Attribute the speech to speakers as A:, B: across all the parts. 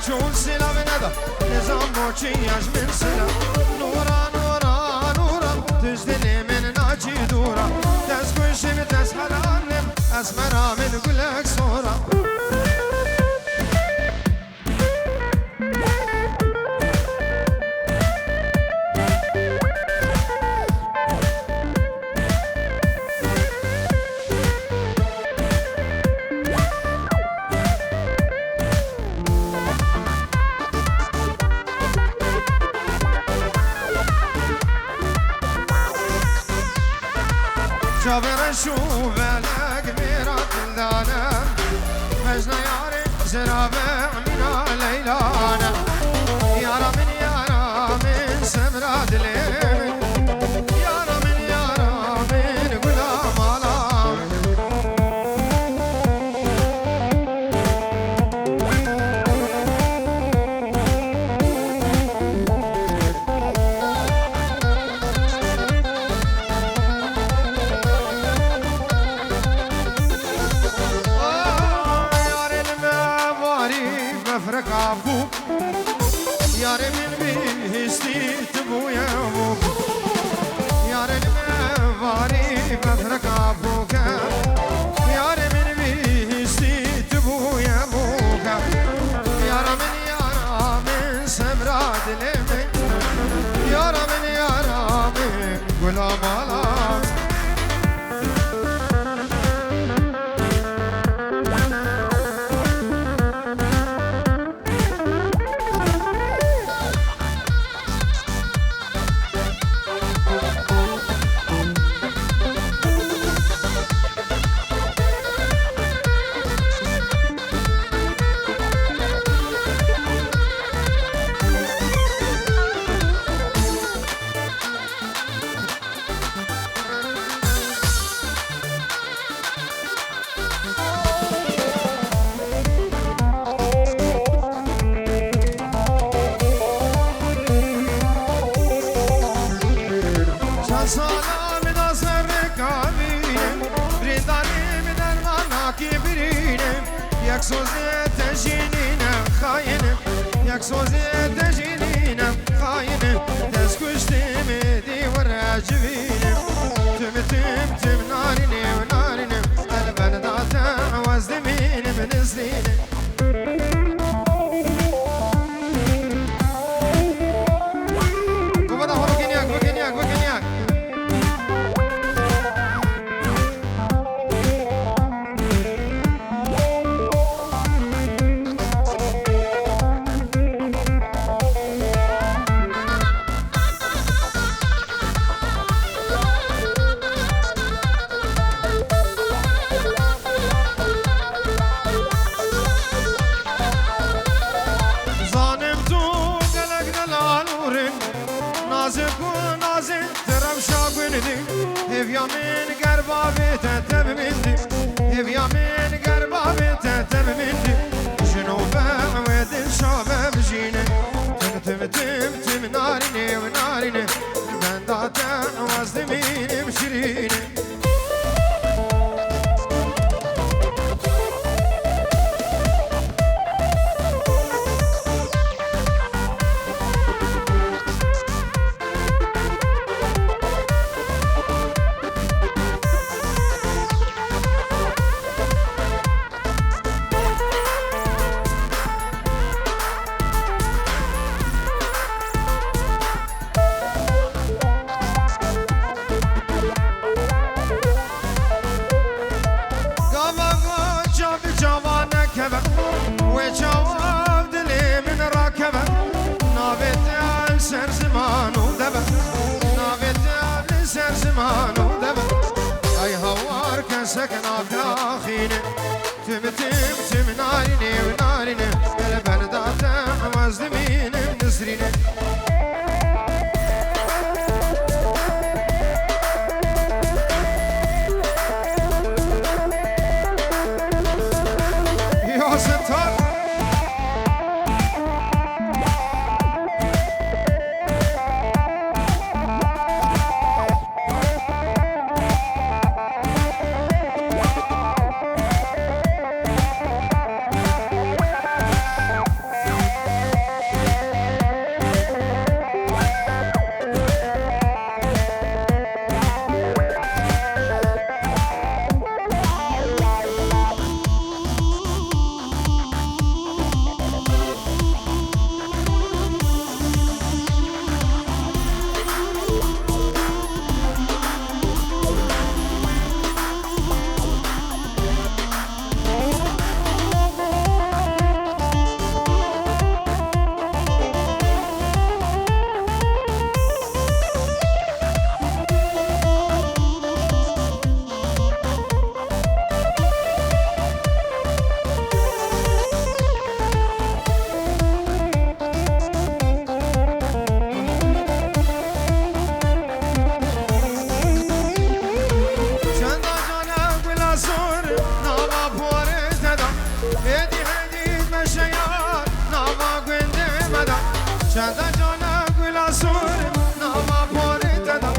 A: شون سلا بندا نظام موچیاش من سلا نورا نورا نورا تجدلي من ناجي دورا تسكوشي بتسحل عنم اسمرا من قلك صورا شابر شوف لك ميرات الدانا مجنى ياري زرابع من ليلانا يارا من سمراد ليل يارا من قدام علام كابوك يا رمين بيهستي تبويا بوك يا رمين باري بفرك كابوك يا رمين بيهستي تبويا بوك يا رمين سمراد لمن يا رمين غلام علام سلام دا سرکابینم بریدانیم در مناکی برینم یک سوزه تجینینم خاینم یک سوزه تجینینم خاینم دست کشتیم دیور عجبینم تم نارینم نارینم البن داتم وزدمینم نزلینم هفيا من قربا بيتا تبمندي هفيا من قربا بيتا تبمندي جنوبا ويد الشابة بجينا تم ناريني وناريني البنداتا وازدميني مشريني وجواب دلي من راكبه نابت سر زمان ودبه نابت سر زمان ودبه اي هوار كان سكن اخينه تم ناريني وناريني البلدات وازدمين منسرينه يا ستار شد جانا گل سور ناما پاره دادم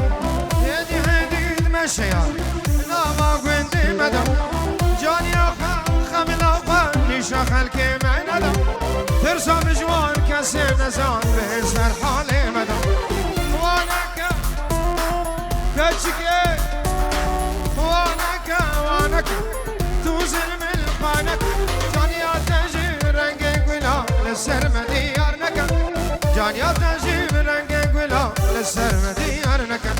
A: هدی هدی مشیار ناما گندی مدم جانی آخا خمیلا خا نیشا خلک من ندم ترسا بجوان کسی نزان به سر حال مدم وانکا کچکه وانکا تو ظلم الخانک جانی آتشی رنگ گلا لسر مدیار نکن جانی آتشی رنگ گلا لسر مدیار نکن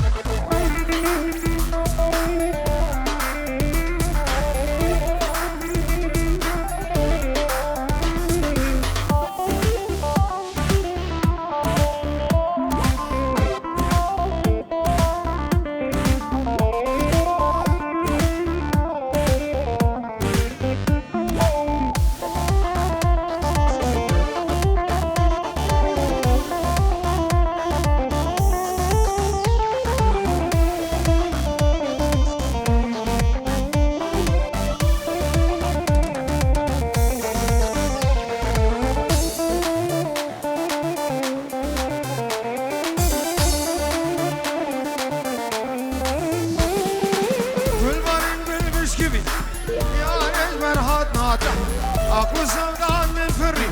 A: اقوى سودان من فري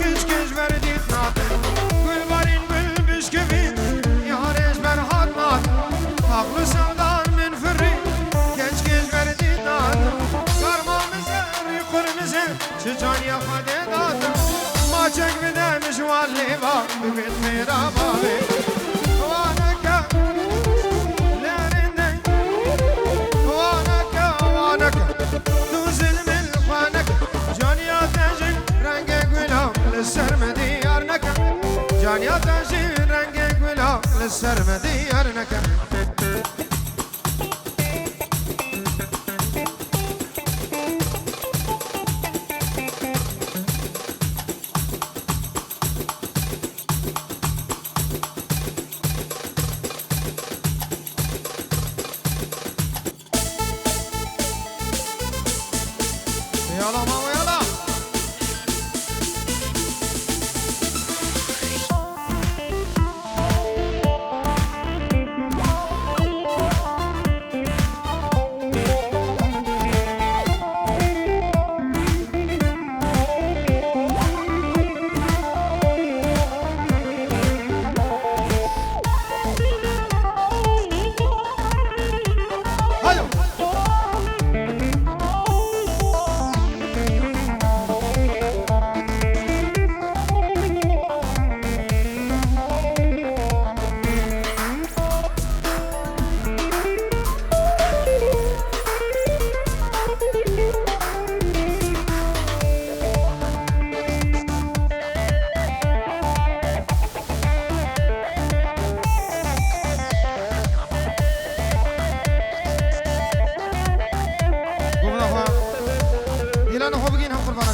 A: كش كش برديت ناطق كل بارين بالبشكفي يا ريش برهات ناطق اقوى سودان من فري كش كش برديت ناطق كرما مزر يقر مزر شجان يا خدي ناطق ما تشك بدا مشوال ليبا ببيت خيرا بابي وانكا لارندي وانكا دوزل من الخانك جانی آتشی رنگ گلا لسر مدیار نکن جانی آتشی رنگ گلا لسر مدیار نکن يلا ماما يلا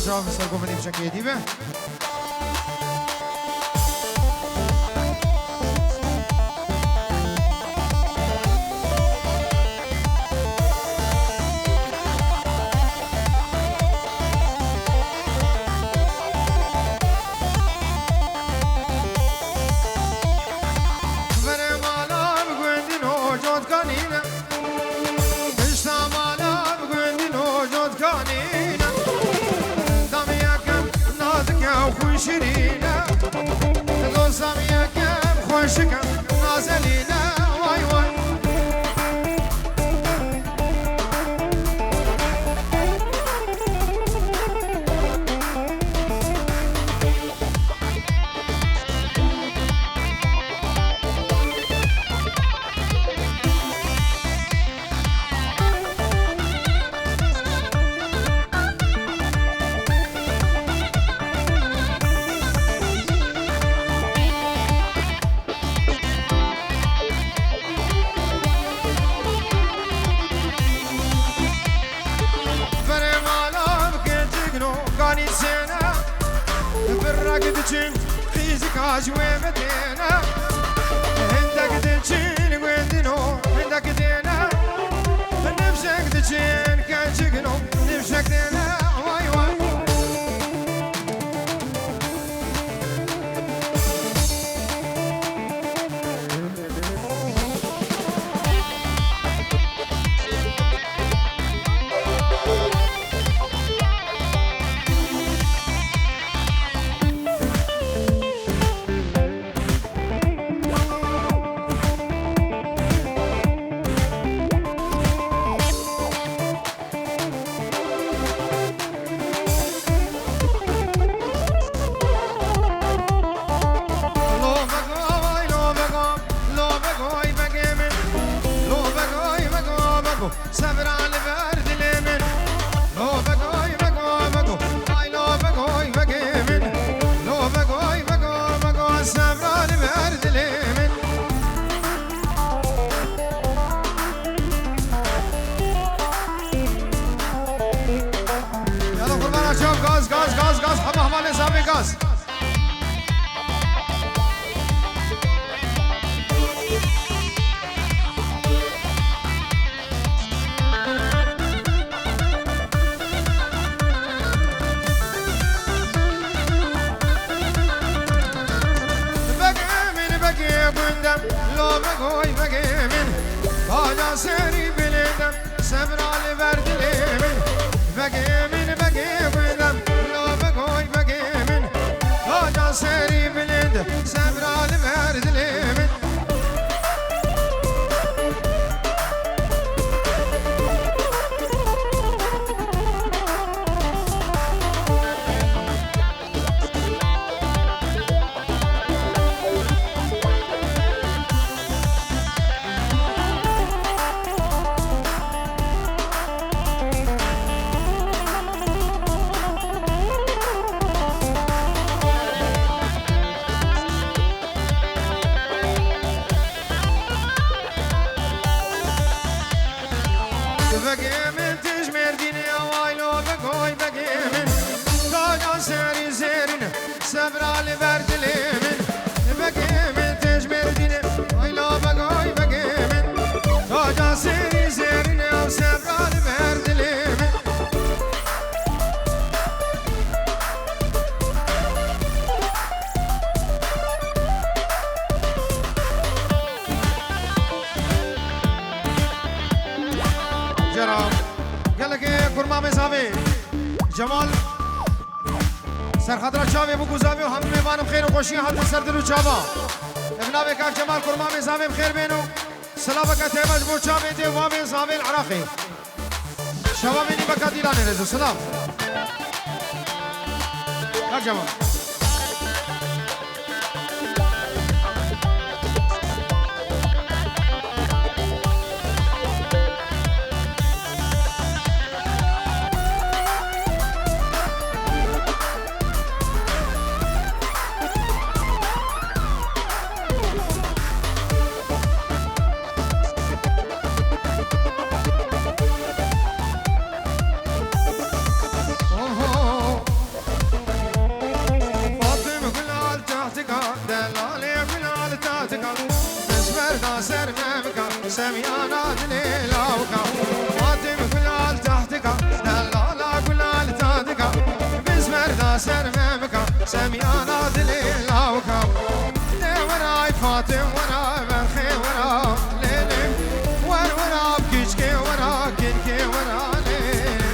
A: شاف سر گفتیم چکه دیبه شيرينا دوسام يا كم خوشك نازلينا واي واي خيزك عجوة بدينا عندك دجين ويندنو عندك دينا نفسك دجين كان شكنو نفسك دينا واي واي بلندم لو بگوی بگیمین تاجا سری بلندم سبرال بردلیمین بگیمین بگیمینم لو بگوی بگیمین تاجا سری بلند سبرال بردلیمین بگیمین تجمیر دینی آوایلو بگوی بگیمین تاجا سری زیرین سبرال بردلیمین بگیمین تجمیر دینی آوایلو بگوی بگیمین تاجا سری زیرین سبرال بردلیمین جرام قالك كرما مزاوي جمال سرخضرة شاوي بوكو زاوي وهم ميوان بخير وخوشي حتى سردلو شابا ابنابي كاك جمال كرما مزاوي بخير بينو سلامك تيبج بو شابي دي وامي زاوي العراقي شبابيني بكا ديلاني رزو سلام كاك جمال سميانا دليلا وكا فاطم كلال تحتك دلالا كلال تحتك بزمر داسر ممكا سميانا دليلا وكا وراي فاطم وراي برخي ورا ليلي ورا بكيشكي ورا كنكي ورا ليلي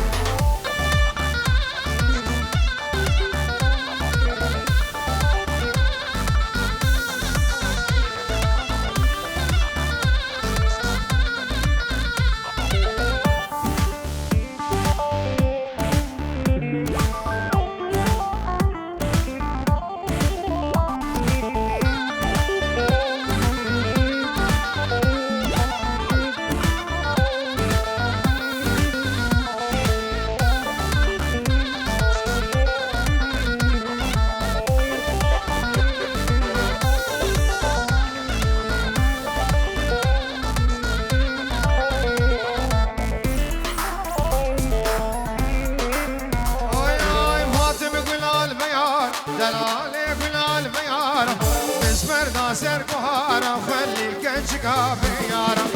A: دلالي قلال بيارة بسمر داسر كهارة وخلي الكنشكا بيارة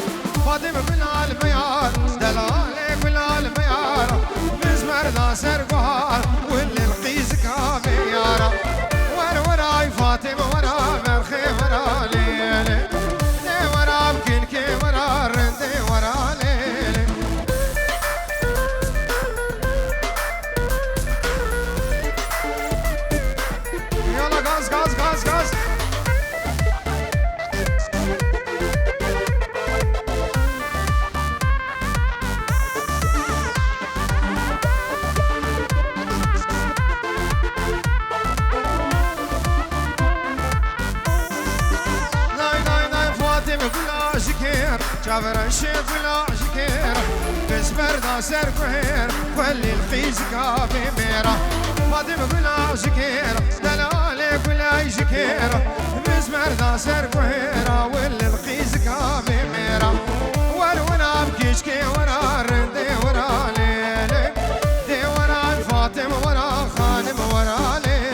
A: فاطمة قلال بيارة دلالي قلال بيارة بسمر داسر كهارة واللي القيزكا بيارة وراي فاطمة ورا برخي ورا ليلي دي ورا بكنكي ورا رندي ورا ليلي غاز غاز غاز غاز جابر الشيخ ولا شكير بسبر داسر كهير خلي القيزكا بميرة فاطمة ولا شكير دلالي ولا شكير بسبر داسر كهير واللي القيزكا بميرة وانا بكيشكي ورا رندي ورا ليلي دي ورا فاطمة ورا خانم ورا ليلي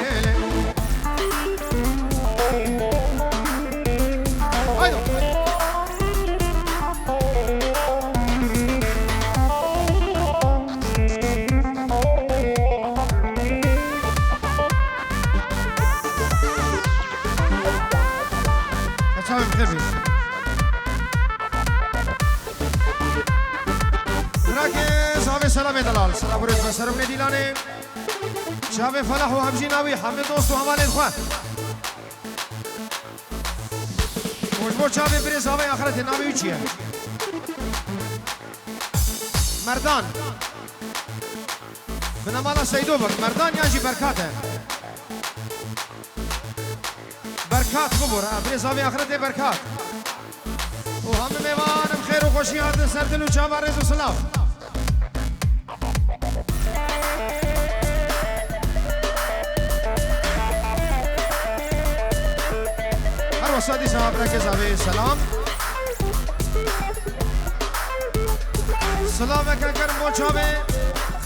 A: شاوي بخير راكي صافي سلامي دلال سلام ورد بسرم نديلاني شاوي فلاح وهمجي ناوي حمد دوست وهمالي دخوان وجبو شاوي بري صافي آخرت ناوي وچيه مردان بنمالا سيدو بك مردان ياجي بركاته بركات خبر بري صافي آخرت بركات وهم میوان خیر و خوشیات سر دل و چاوارز و سلاف هر وسادی صاحب رکز آبی سلام سلام اکن کرم موچاوی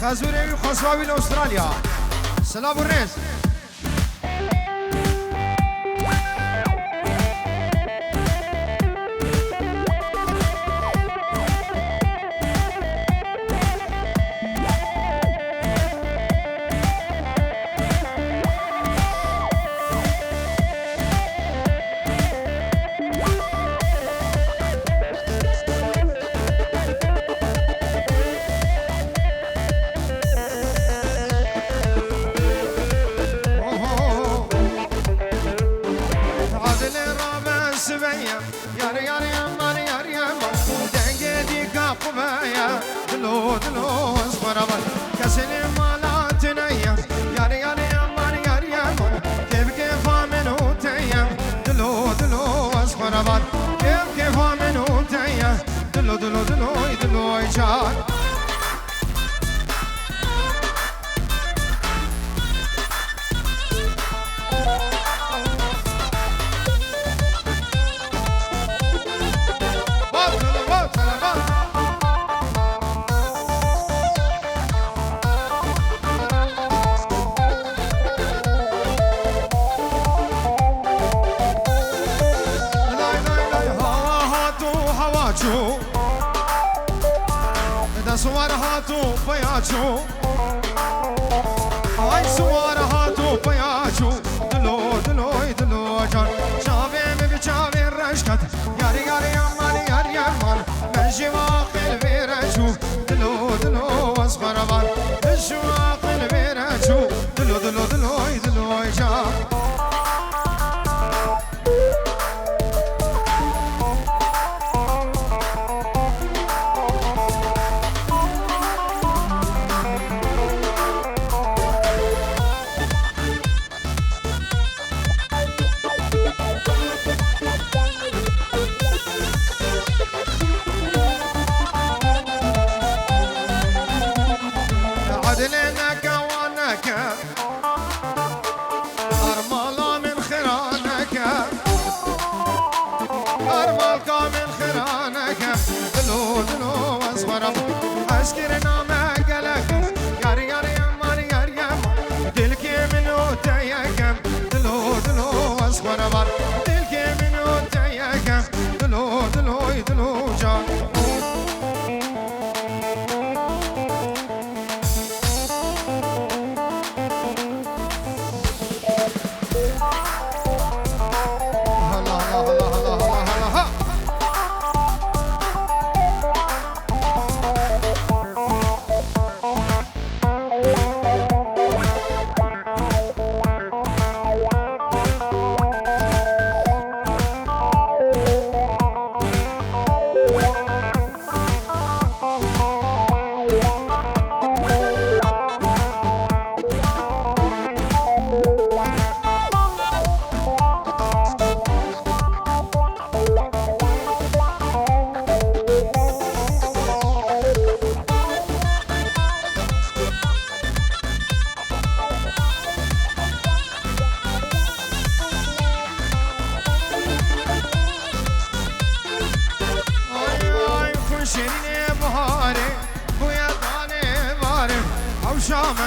A: خزوری و خسواوی استرالیا سلام و رز سوار هاتو پیاچو آی سوار هاتو پیاچو دلو دلوی دلو جان چاوه می بچاوه رشکت یاری یاری امان یاری امان من جواقل بیرچو دلو دلو از خرابان جواقل بیرچو دلو دلو دلوی دلوی جان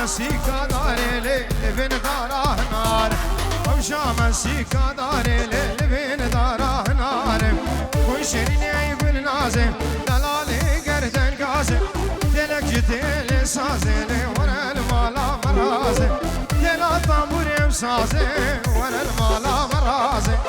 A: مسيكا داري لبن داره نار وشا مسيكا داري لبن داره نار وشرين يقول نازم دلالي قردن قازم دلك جتيل سازم ورا المالا مرازم دل طنبور مسازم ورا المالا مرازم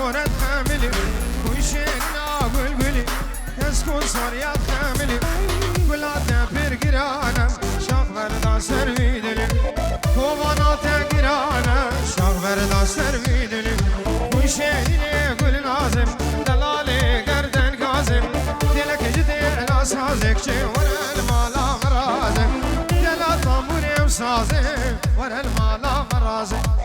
A: صورت حاملي وشينا قلقلي تسكن صوريات حاملي كلها برقرانا شغبر دا سرويدلي كوبانا تقرانا شغبر دا سرويدلي وشينا قل نازم دلالي قردن قازم دلك جدي لا سازك شي ورا المالا مرازم دلا طموني وسازم ورا المالا مرازم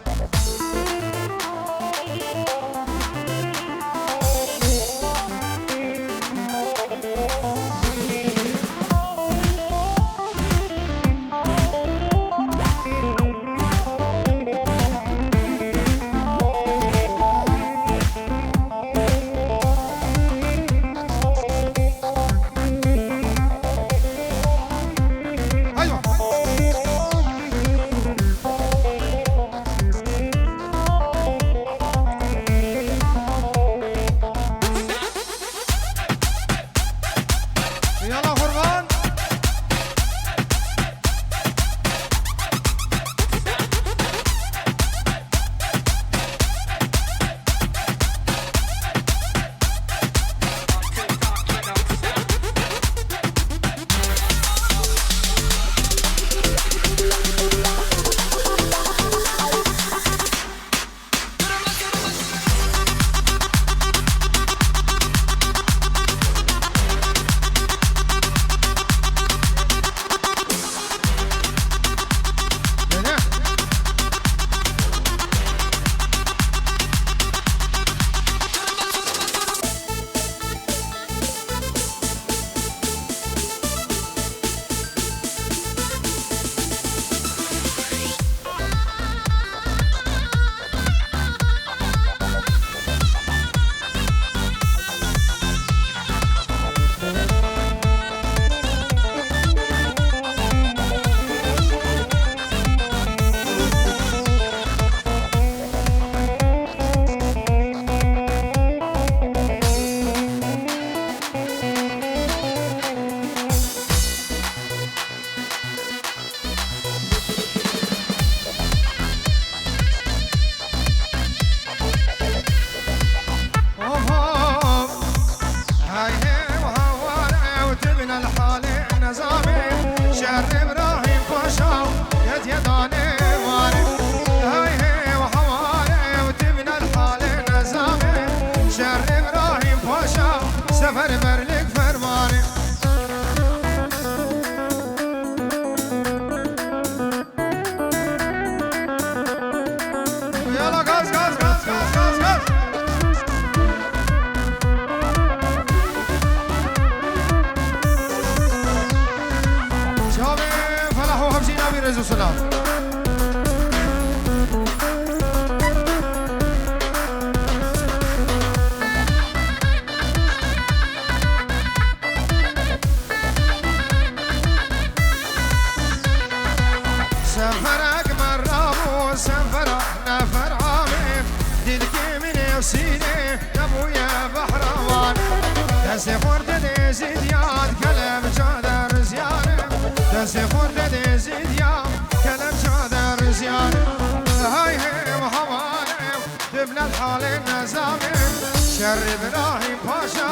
A: شر ابراهیم پاشا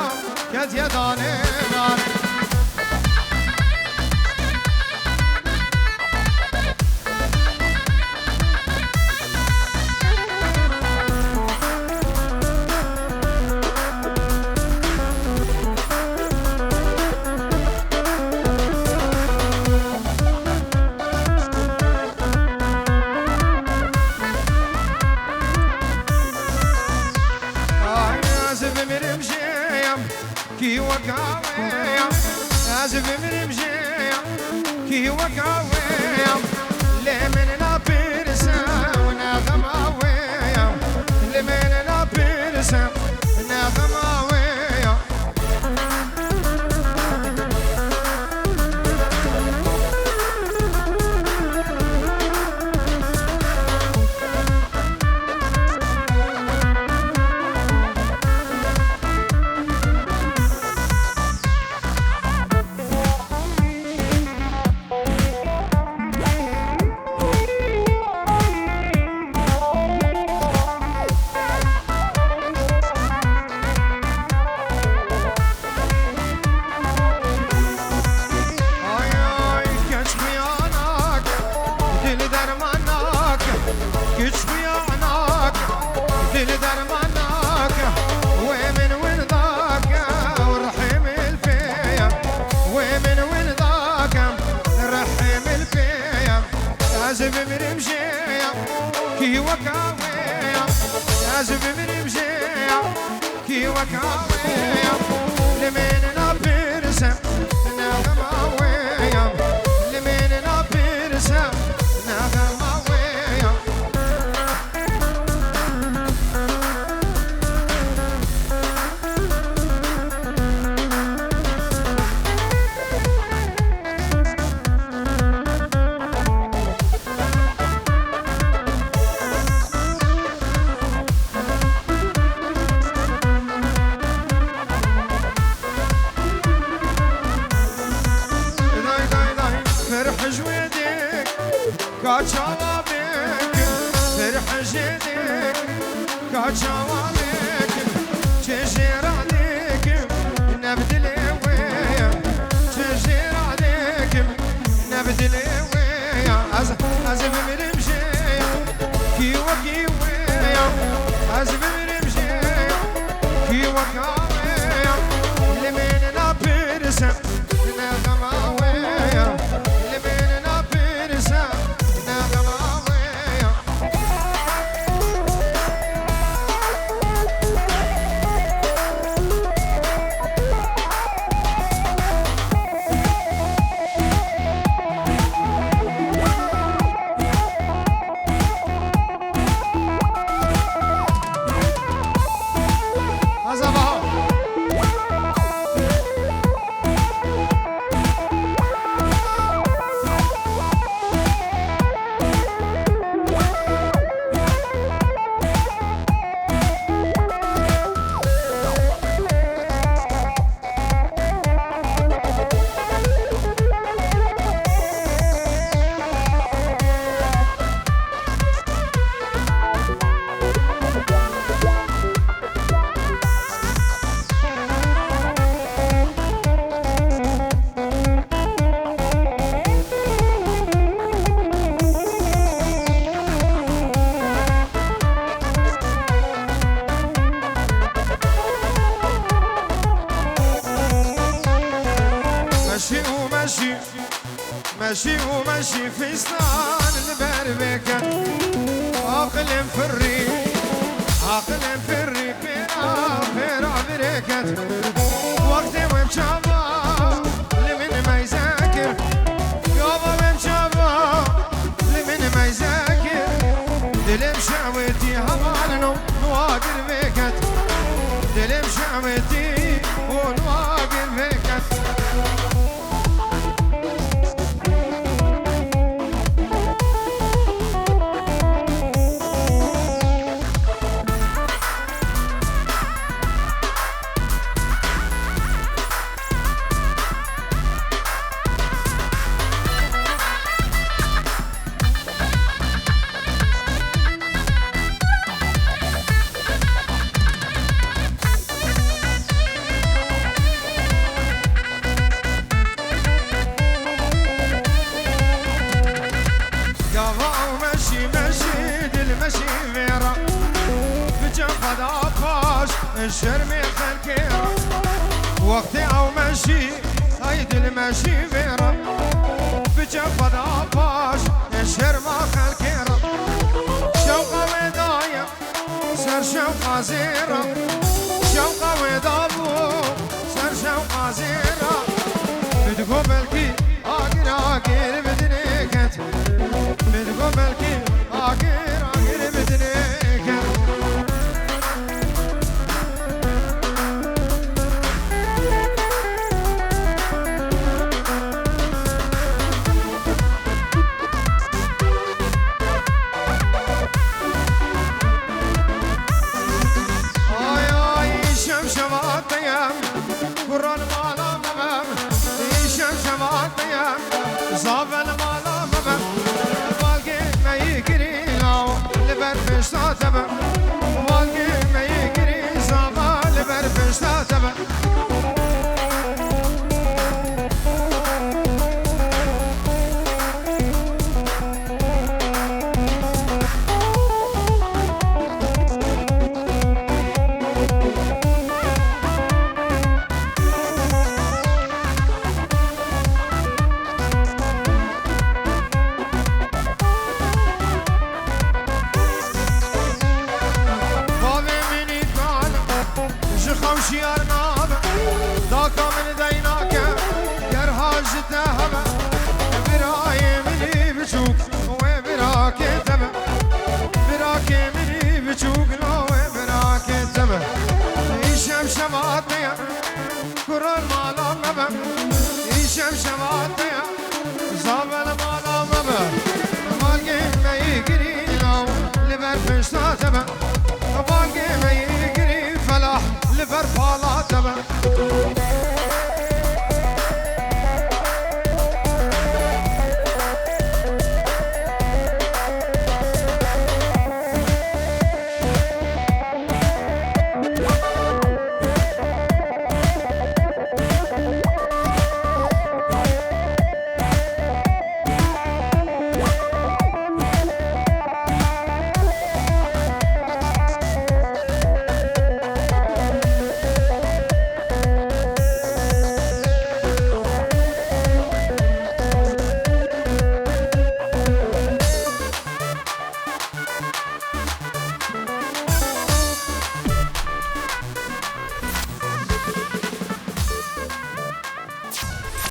A: کت یه دانه دانه كي وقاوي عازف من مجيء كي وقاوي لمن لا بيرسا ونغماوي لمن لا بيرسا ونغماوي وكاوية لمن نبرسة نغماوية لمن نبرسة نغماوية كاچاوابك فرح جدك كاچاوابك چجرادك نبدل ويا چجرادك نبدل ويا از بمرمشي كي وكي ويا از بمرمشي كي وكاويا لمن نبرسم نغماويا لمن نبرسم ماشي وماشي في سنان البربكة عاقل في الريق عاقل في الريق في بركة وقتي ومشابه لمن ما يذاكر يابا ومشابه لمن ما يذاكر دلم شعوتي هبالنو نواقر بكت دلم شعوتي ونواقر بكت الشرمي خلكيرا وقتي او ماشي هيدي الماشي فيرا بجفد عباش الشرمة خلكيرا شوقة ودايا سر شوقة زيرا شوقة ودابو سر شوقة زيرا بدقو بلكي آقر بدنيكت بدقو بلكي آقر بدنيكت قران مالا يا كرر مالا مبا يشم شماتيا زابل مالا مبا باقي ما يجري لو لبر فشتا تبا باقي ما يجري فلاح لبر فالا تبا